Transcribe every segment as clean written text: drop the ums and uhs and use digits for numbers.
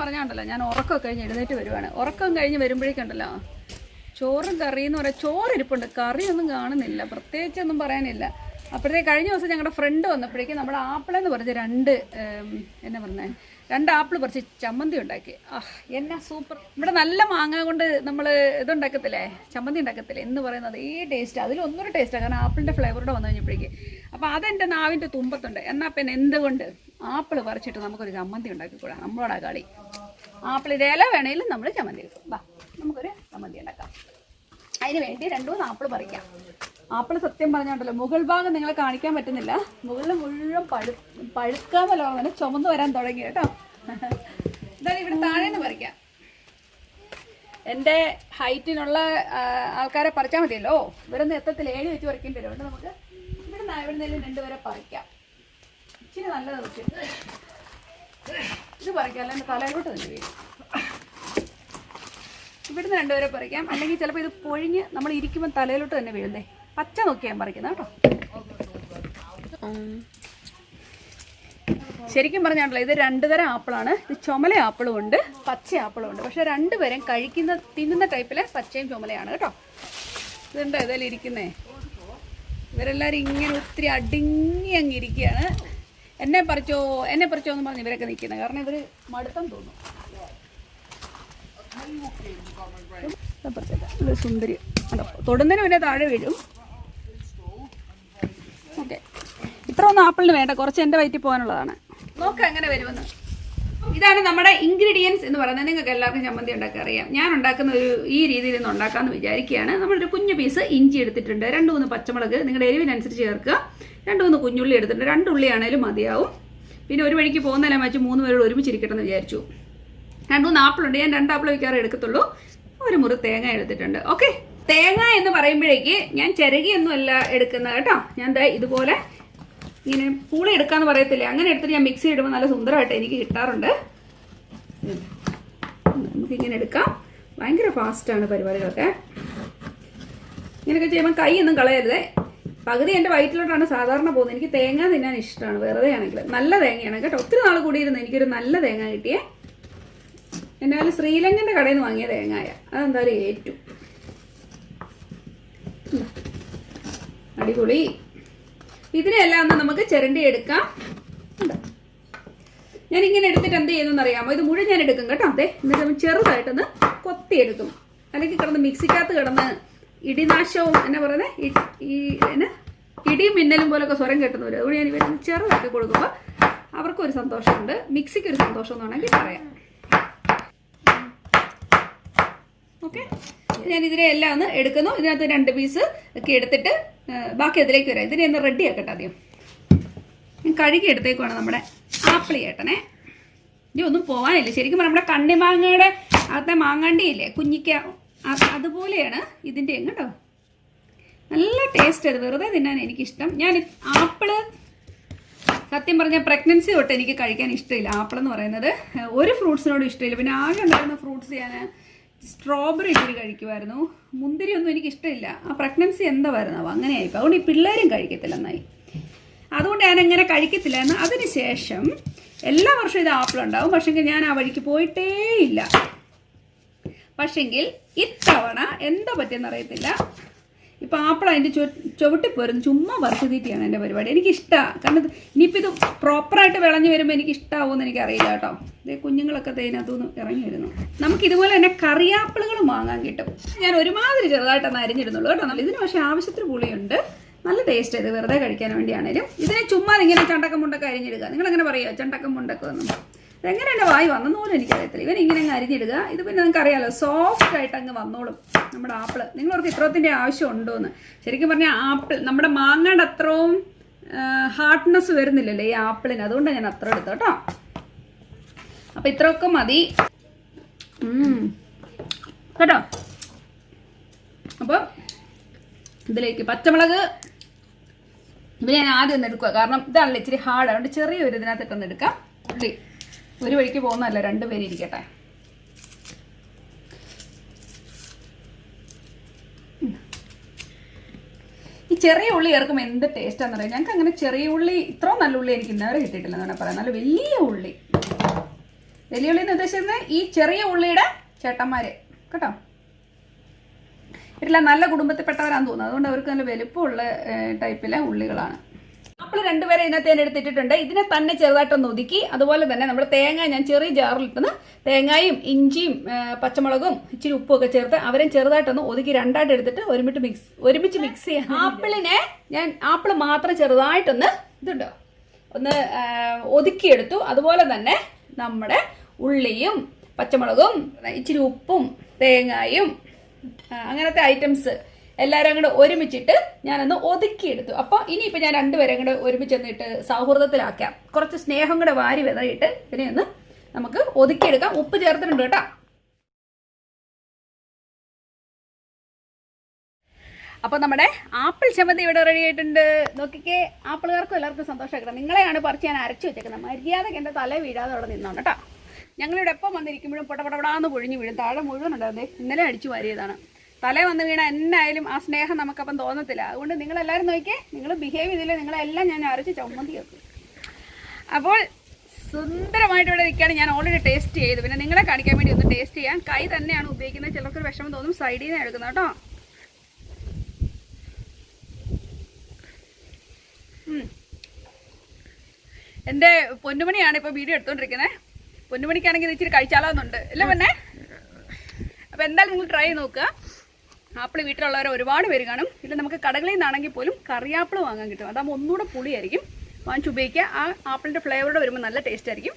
പറഞ്ഞാണ്ടല്ലോ ഞാൻ ഉറക്കം കഴിഞ്ഞ് എഴുന്നേറ്റ് വരുവാണ്. ഉറക്കം കഴിഞ്ഞ് വരുമ്പോഴേക്കുണ്ടല്ലോ ചോറും കറിയെന്ന് പറയാം, ചോറ് ഇരിപ്പുണ്ട്, കറിയൊന്നും കാണുന്നില്ല, പ്രത്യേകിച്ചൊന്നും പറയാനില്ല. അപ്പോഴത്തേക്ക് കഴിഞ്ഞ ദിവസം ഞങ്ങളുടെ ഫ്രണ്ട് വന്നപ്പോഴേക്കും നമ്മുടെ ആപ്പിളെന്ന് പറഞ്ഞ് രണ്ട് ആപ്പിൾ പറിച്ച് ചമ്മന്തി ഉണ്ടാക്കി. എന്നാ സൂപ്പർ. ഇവിടെ നല്ല മാങ്ങ കൊണ്ട് നമ്മൾ ഇതുണ്ടാക്കത്തില്ലേ, ചമ്മന്തി ഉണ്ടാക്കത്തില്ലേ എന്ന് പറയുന്നത് ഈ ടേസ്റ്റ്, അതിലൊന്നൊരു ടേസ്റ്റാണ്. കാരണം ആപ്പിളിൻ്റെ ഫ്ലേവറോടെ വന്നു കഴിഞ്ഞപ്പോഴേക്ക് അപ്പോൾ അതെൻ്റെ നാവിൻ്റെ തുമ്പത്തുണ്ട്. എന്നാൽ പിന്നെ എന്തുകൊണ്ട് ആപ്പിൾ പറിച്ചിട്ട് നമുക്കൊരു ചമ്മന്തി ഉണ്ടാക്കിക്കൂടാ? നമ്മളോടാ കളി. ആപ്പിളിൻ്റെ ഇല വേണമെങ്കിലും നമ്മൾ ചമ്മന്തി എടുക്കും. വാ നമുക്കൊരു ചമ്മന്തി ഉണ്ടാക്കാം. അതിന് വേണ്ടി 2-3 ആപ്പിൾ പറിക്കാം. ആപ്പിൾ സത്യം പറഞ്ഞോണ്ടല്ലോ മുകൾ ഭാഗം നിങ്ങളെ കാണിക്കാൻ പറ്റുന്നില്ല, മുകളിൽ മുഴുവൻ പഴുക്കാമല്ലോ, അങ്ങനെ ചുമന്ന് വരാൻ തുടങ്ങി കേട്ടോ. എന്തായാലും ഇവിടെ താഴേന്ന് പറിക്കാം. എൻ്റെ ഹൈറ്റിനുള്ള ആൾക്കാരെ പറിച്ചാൽ മതിയല്ലോ, ഇവരൊന്നും എത്തത്തിൽ 7 വെച്ച് പറിക്കേണ്ടി വരും. അതുകൊണ്ട് നമുക്ക് ഇവിടെ 2 വരെ പറിക്കാം. ഇച്ചിരി നല്ലത് വെച്ച് ഇത് പറിക്കാം, അല്ലാണ്ട് തലയിലോട്ട് തന്നെ വീഴും. ഇവിടുന്ന് 2 വരെ പറിക്കാം, അല്ലെങ്കിൽ ചിലപ്പോൾ ഇത് പൊഴിഞ്ഞ് നമ്മൾ ഇരിക്കുമ്പോൾ തലയിലോട്ട് തന്നെ വീഴുന്നേ. പച്ച നോക്കിയാൽ പറിക്കുന്നത് കേട്ടോ. ശരിക്കും പറഞ്ഞാണല്ലോ ഇത് 2 തരം ആപ്പിളാണ്. ഇത് ചുമല ആപ്പിളും ഉണ്ട്, പച്ച ആപ്പിളും ഉണ്ട്. പക്ഷെ 2 പേരും തിന്നുന്ന ടൈപ്പിലെ പച്ചയും ചുമലയാണ് കേട്ടോ. ഇതുണ്ട് ഏതായാലും ഇരിക്കുന്നേ. ഇവരെല്ലാവരും ഇങ്ങനെ ഒത്തിരി അങ്ങിരിക്കുകയാണ്. എന്നെ പറിച്ചോ എന്ന് പറഞ്ഞ് ഇവരൊക്കെ നിൽക്കുന്നത്. കാരണം ഇവർ മടുത്തം തോന്നും. സുന്ദരി തൊടുന്നതിന് പിന്നെ താഴെ വീഴും. ഓക്കെ, ഇത്ര ഒന്നും ആപ്പിളിന് വേണ്ട, കുറച്ച് എൻ്റെ വയറ്റിൽ പോകാനുള്ളതാണ്. നോക്കാം എങ്ങനെ വരുമെന്ന്. ഇതാണ് നമ്മുടെ ഇൻഗ്രീഡിയൻസ് എന്ന് പറയുന്നത്. നിങ്ങൾക്ക് എല്ലാവർക്കും ചമ്മന്തി ഉണ്ടാക്കാൻ അറിയാം. ഞാൻ ഉണ്ടാക്കുന്ന ഈ രീതിയിൽ നിന്ന് ഉണ്ടാക്കാമെന്ന് വിചാരിക്കുകയാണ്. നമ്മളൊരു കുഞ്ഞു പീസ് ഇഞ്ചി എടുത്തിട്ടുണ്ട്, 2-3 പച്ചമുളക് നിങ്ങളുടെ എരിവിനനുസരിച്ച് ചേർക്കുക, 2-3 കുഞ്ഞുള്ളി എടുത്തിട്ടുണ്ട്. 2 ഉള്ളി ആണേലും മതിയാവും. പിന്നെ ഒരു വഴിക്ക് പോകുന്നതിനെ വെച്ച് 3 പേരോട് ഒരുമിച്ചിരിക്കട്ടെ എന്ന് വിചാരിച്ചു. 2-3 ആപ്പിളുണ്ട്, ഞാൻ 2 ആപ്പിൾ വയ്ക്കാറ് എടുക്കത്തുള്ളൂ. 1 മുറി തേങ്ങ എടുത്തിട്ടുണ്ട്. ഓക്കെ, തേങ്ങ എന്ന് പറയുമ്പോഴേക്ക് ഞാൻ ചിരകിയൊന്നും അല്ല എടുക്കുന്നത് കേട്ടോ. ഞാൻ ഇതുപോലെ ഇങ്ങനെ പൂളി എടുക്കാന്ന് പറയത്തില്ലേ, അങ്ങനെ എടുത്തിട്ട് ഞാൻ മിക്സി ഇടുമ്പോൾ നല്ല സുന്ദരമായിട്ട് എനിക്ക് കിട്ടാറുണ്ട്. നമുക്കിങ്ങനെ എടുക്കാം. ഭയങ്കര ഫാസ്റ്റാണ് പരിപാടികളൊക്കെ. ഇങ്ങനെയൊക്കെ ചെയ്യുമ്പോൾ കൈയൊന്നും കളയരുതേ. പകുതി എൻ്റെ വയറ്റിലോട്ടാണ് സാധാരണ പോകുന്നത്. എനിക്ക് തേങ്ങ തിന്നാൻ ഇഷ്ടമാണ്, വെറുതെ ആണെങ്കിൽ. നല്ല തേങ്ങയാണ് കേട്ടോ. ഒത്തിരി നാൾ കൂടിയിരുന്ന് എനിക്കൊരു നല്ല തേങ്ങ കിട്ടിയേ. എന്നാലും ശ്രീലങ്കൻ്റെ കടയിൽ നിന്ന് വാങ്ങിയ തേങ്ങായ, അതെന്തായാലും ഏറ്റു അടിപൊളി. ഇതിനെല്ലാം ഒന്ന് നമുക്ക് ചിരണ്ടി എടുക്കാം. ഞാനിങ്ങനെ എടുത്തിട്ട് എന്ത് ചെയ്യുന്നതെന്ന് അറിയാമോ? ഇത് മുഴുവൻ ഞാൻ എടുക്കും കേട്ടോ. അതെ, എന്നിട്ട് ചെറുതായിട്ടൊന്ന് കൊത്തിയെടുക്കും. അല്ലെങ്കിൽ കിടന്ന് മിക്സിക്കകത്ത് കിടന്ന് ഇടിനാശവും എന്നാ പറയുന്നത്, ഇടിയും മിന്നലും പോലൊക്കെ സ്വരം കെട്ടുന്ന വരും. അതുകൊണ്ട് ഞാൻ ഇവർ ചെറുതാക്കി കൊടുക്കുമ്പോൾ അവർക്കൊരു സന്തോഷമുണ്ട്, മിക്സിക്ക് ഒരു സന്തോഷം എന്ന് വേണമെങ്കിൽ പറയാം. ഓക്കെ, ഞാൻ ഇതിനെ എല്ലാം ഒന്ന് എടുക്കുന്നു. ഇതിനകത്ത് 2 പീസ് ഒക്കെ എടുത്തിട്ട് ബാക്കി അതിലേക്ക് വരാം. ഇതിനെ ഒന്ന് റെഡി ആക്കട്ടെ. ആദ്യം ഞാൻ കഴുകി എടുത്തേക്കുവാണ് നമ്മുടെ ആപ്പിളി ചേട്ടനെ. ഇനി ഒന്നും പോകാനില്ല. ശരിക്കും നമ്മുടെ കണ്ണിമാങ്ങയുടെ അകത്തെ മാങ്ങാണ്ടിയില്ലേ, കുഞ്ഞിക്ക, അതുപോലെയാണ് ഇതിൻ്റെ കേട്ടോ. നല്ല ടേസ്റ്റ്. അത് വെറുതെ തിന്നാൻ എനിക്കിഷ്ടം. ഞാൻ ആപ്പിള് സത്യം പറഞ്ഞാൽ പ്രഗ്നൻസി തൊട്ട് എനിക്ക് കഴിക്കാൻ ഇഷ്ടമില്ല. ആപ്പിളെന്ന് പറയുന്നത് ഒരു ഫ്രൂട്ട്സിനോടും ഇഷ്ടമില്ല. പിന്നെ ആകെ ഉണ്ടായിരുന്ന ഫ്രൂട്ട്സ് ഞാൻ സ്ട്രോബെറി ഇത്തിരി കഴിക്കുമായിരുന്നു. മുന്തിരി ഒന്നും എനിക്ക് ഇഷ്ടമില്ല. ആ പ്രഗ്നൻസി എന്താ വരുന്നത് അങ്ങനെയായിപ്പോൾ. അതുകൊണ്ട് ഈ പിള്ളേരും കഴിക്കത്തില്ല നന്നായി. അതുകൊണ്ട് ഞാൻ എങ്ങനെ കഴിക്കത്തില്ലായിരുന്നു. അതിനുശേഷം എല്ലാ വർഷവും ഇത് ആപ്പിൾ ഉണ്ടാവും. പക്ഷെങ്കിൽ ഞാൻ ആ വഴിക്ക് പോയിട്ടേ ഇല്ല. പക്ഷെങ്കിൽ ഇത്തവണ എന്താ പറ്റിയെന്ന് അറിയത്തില്ല. ഇപ്പം ആപ്പിൾ അതിൻ്റെ ചുവട്ടിപ്പോരുന്നു. ചുമ്മാ വറുത്ത് തീറ്റിയാണ് എൻ്റെ പരിപാടി. എനിക്കിഷ്ടമാണ്. കാരണം ഇനിയിപ്പോൾ ഇത് പ്രോപ്പറായിട്ട് വിളഞ്ഞു വരുമ്പോൾ എനിക്ക് ഇഷ്ടമാവുമെന്ന് എനിക്കറിയില്ല കേട്ടോ. ഇതേ കുഞ്ഞുങ്ങളൊക്കെ തേനകത്തുനിന്ന് ഇറങ്ങി വരുന്നു. നമുക്ക് ഇതുപോലെ തന്നെ കറിയാപ്പിളുകളും വാങ്ങാൻ കിട്ടും. ഞാൻ ഒരുമാതിരി ചെറുതായിട്ടൊന്ന് അരിഞ്ഞിടുന്നുള്ളൂ കേട്ടോ. ഇതിന് പക്ഷേ ആവശ്യത്തിന് പുളിയുണ്ട്. നല്ല ടേസ്റ്റ് ഇത് വെറുതെ കഴിക്കാൻ വേണ്ടിയാണേലും. ഇതിനെ ചുമ്മാ ഇങ്ങനെ ചണ്ടക്കം മുണ്ടൊക്കെ അരിഞ്ഞിടുക. നിങ്ങളങ്ങനെ പറയുമോ ചണ്ടക്കം മുണ്ടൊക്കെ ഒന്നും? എങ്ങനെ എൻ്റെ വായി വന്നെന്ന് പോലും എനിക്കറിയത്തില്ല. ഇവൻ ഇങ്ങനെ അങ്ങ് അരിഞ്ഞിടുക. ഇത് പിന്നെ നിങ്ങൾക്ക് അറിയാമല്ലോ, സോഫ്റ്റ് ആയിട്ട് അങ്ങ് വന്നോളും നമ്മുടെ ആപ്പിള്. നിങ്ങളവർക്ക് ഇത്രത്തിൻ്റെ ആവശ്യം ഉണ്ടോയെന്ന്. ശരിക്കും പറഞ്ഞാൽ ആപ്പിൾ നമ്മുടെ മാങ്ങയുടെ അത്രയും ഹാർഡ്നെസ് വരുന്നില്ലല്ലോ ഈ ആപ്പിളിന്. അതുകൊണ്ടാണ് ഞാൻ അത്ര എടുത്തത് കേട്ടോ. അപ്പം ഇത്രയൊക്കെ മതി കേട്ടോ. അപ്പോൾ ഇതിലേക്ക് പച്ചമുളക് ഇത് ഞാൻ ആദ്യം ഒന്ന് എടുക്കുക. കാരണം ഇതാണല്ലോ ഇച്ചിരി ഹാർഡ്. അതുകൊണ്ട് ചെറിയൊരു ഇതിനകത്തിട്ടൊന്ന് എടുക്കാം. ഉള്ളി ഒരു വഴിക്ക് പോകുന്നതല്ല, 2 പേര് ഇരിക്കട്ടെ. ഈ ചെറിയ ഉള്ളി ചേർക്കുമ്പോൾ എന്ത് ടേസ്റ്റാന്ന് പറയാം. ഞങ്ങൾക്ക് അങ്ങനെ ചെറിയ ഉള്ളി ഇത്രയും നല്ല ഉള്ളി എനിക്ക് ഇന്നവരെ കിട്ടിയിട്ടില്ല എന്നാണ് പറയാം. നല്ല വലിയ ഉള്ളി വലിയ ഉള്ളി എന്ന് ഉദ്ദേശിക്കുന്നത് ഈ ചെറിയ ഉള്ളിയുടെ ചേട്ടന്മാര് കേട്ടോ. ഇവരെല്ലാം നല്ല കുടുംബത്തിൽപ്പെട്ടവരാണെന്ന് തോന്നുന്നു, അതുകൊണ്ട് അവർക്ക് നല്ല വലുപ്പമുള്ള ടൈപ്പിലെ ഉള്ളികളാണ്. ആപ്പിൾ 2 പേരെ ഇതിനകത്ത് ഞാൻ എടുത്തിട്ടുണ്ട്. ഇതിനെ തന്നെ ചെറുതായിട്ടൊന്ന് ഒതുക്കി, അതുപോലെ തന്നെ നമ്മുടെ തേങ്ങ ഞാൻ ചെറിയ ജാറിലിട്ടുന്ന തേങ്ങയും ഇഞ്ചിയും പച്ചമുളകും ഇച്ചിരി ഉപ്പും ഒക്കെ ചേർത്ത് അവരെ ചെറുതായിട്ടൊന്ന് ഒതുക്കി 2ആയിട്ട് എടുത്തിട്ട് ഒരുമിച്ച് മിക്സ് ചെയ്യാം. ആപ്പിളിനെ ഞാൻ ആപ്പിൾ മാത്രം ചെറുതായിട്ടൊന്ന് ഇതുണ്ടോ ഒന്ന് ഒതുക്കിയെടുത്തു. അതുപോലെ തന്നെ നമ്മുടെ ഉള്ളിയും പച്ചമുളകും ഇച്ചിരി ഉപ്പും തേങ്ങയും അങ്ങനത്തെ ഐറ്റംസ് എല്ലാവരും അങ്ങോട്ട് ഒരുമിച്ചിട്ട് ഞാനൊന്ന് ഒതുക്കിയെടുത്തു. അപ്പോൾ ഇനിയിപ്പോൾ ഞാൻ 2 പേരെ അങ്ങോട്ട് ഒരുമിച്ചൊന്നിട്ട് സൗഹൃദത്തിലാക്കാം. കുറച്ച് സ്നേഹം കൂടെ വാരി വിതറിയിട്ട് ഇതിനെ ഒന്ന് നമുക്ക് ഒതുക്കിയെടുക്കാം. ഉപ്പ് ചേർത്തിട്ടുണ്ട് കേട്ടോ. അപ്പോൾ നമ്മുടെ ആപ്പിൾ ചമ്മന്തി ഇവിടെ റെഡി ആയിട്ടുണ്ട്. നോക്കിക്കേ, ആപ്പിളുകാർക്കും എല്ലാവർക്കും സന്തോഷമാക്കണം. നിങ്ങളെയാണ് പറിച്ച് ഞാൻ അരച്ചു വെച്ചേക്കുന്നത്. മര്യാദയ്ക്ക് എൻ്റെ തല വീഴാതെ അവിടെ നിന്നോണ്ട് കേട്ടോ. ഞങ്ങളിവിടെ എപ്പം വന്നിരിക്കുമ്പോഴും പൊടപടപടാന്ന് പൊഴിഞ്ഞ് വീഴും. താഴെ മുഴുവൻ ഉണ്ടായിരുന്നേ, ഇന്നലെ അടിച്ചു വാരിയതാണ്. തല വന്ന് വീണ എന്നായാലും ആ സ്നേഹം നമുക്കപ്പം തോന്നത്തില്ല. അതുകൊണ്ട് നിങ്ങളെല്ലാവരും നോക്കിയേ, നിങ്ങൾ ബിഹേവ് ചെയ്തില്ല, നിങ്ങളെല്ലാം ഞാൻ അരച്ച് ചമ്മന്തി വെക്കും. അപ്പോൾ സുന്ദരമായിട്ട് ഇവിടെ നിൽക്കുകയാണ്. ഞാൻ ഓൾറെഡി ടേസ്റ്റ് ചെയ്തു. പിന്നെ നിങ്ങളെ കാണിക്കാൻ വേണ്ടി ഒന്ന് ടേസ്റ്റ് ചെയ്യാൻ കൈ തന്നെയാണ് ഉപയോഗിക്കുന്നത്. ചിലർക്കൊരു വിഷമം തോന്നും, സൈഡിൽ നിന്ന് എടുക്കുന്നത് കേട്ടോ. എൻ്റെ പൊന്നുമണിയാണ് ഇപ്പോൾ വീഡിയോ എടുത്തുകൊണ്ടിരിക്കുന്നത്. പൊന്നുമണിക്കാണെങ്കിൽ ഇച്ചിരി കഴിച്ചാലോന്നുണ്ട് അല്ലേ പൊന്നെ? അപ്പോൾ എന്തായാലും നിങ്ങൾ ട്രൈ ചെയ്ത് നോക്കുക. ആപ്പിൾ വീട്ടിലുള്ളവരെ ഒരുപാട് പേര് കാണും. ഇല്ല, നമുക്ക് കടകളിൽ നിന്നാണെങ്കിൽ പോലും കറിയാപ്പിൾ വാങ്ങാൻ കിട്ടും. അതാകുമ്പോൾ ഒന്നുകൂടെ പുളിയായിരിക്കും. വാങ്ങിച്ച് ഉപയോഗിക്കുക. ആ ആപ്പിളിൻ്റെ ഫ്ലേവറോടെ വരുമ്പോൾ നല്ല ടേസ്റ്റ് ആയിരിക്കും.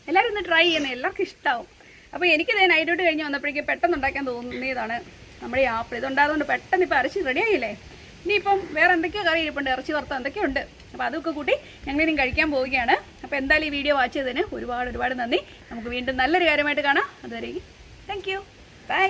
എല്ലാവരും ഒന്ന് ട്രൈ ചെയ്യുന്നത്, എല്ലാവർക്കും ഇഷ്ടമാവും. അപ്പോൾ എനിക്കിത് നൈറ്റ് ഔട്ട് കഴിഞ്ഞ് വന്നപ്പോഴേക്കും പെട്ടെന്ന് ഉണ്ടാക്കാൻ തോന്നിയതാണ് നമ്മുടെ ഈ ആപ്പിൾ. ഇതുണ്ടായതുകൊണ്ട് പെട്ടെന്ന് ഇപ്പോൾ അരച്ച് റെഡിയായില്ലേ. ഇനിയിപ്പം വേറെ എന്തൊക്കെയോ കറി ഇരിപ്പുണ്ട്, ഇറച്ചി വറുത്ത എന്തൊക്കെയോ ഉണ്ട്. അപ്പോൾ അതൊക്കെ കൂട്ടി ഞങ്ങളിനി കഴിക്കാൻ പോവുകയാണ്. അപ്പോൾ എന്തായാലും ഈ വീഡിയോ വാച്ച് ചെയ്തതിന് ഒരുപാട് നന്ദി. നമുക്ക് വീണ്ടും നല്ലൊരു കാര്യമായിട്ട് കാണാം. അതുവരെ താങ്ക് യു, ബൈ.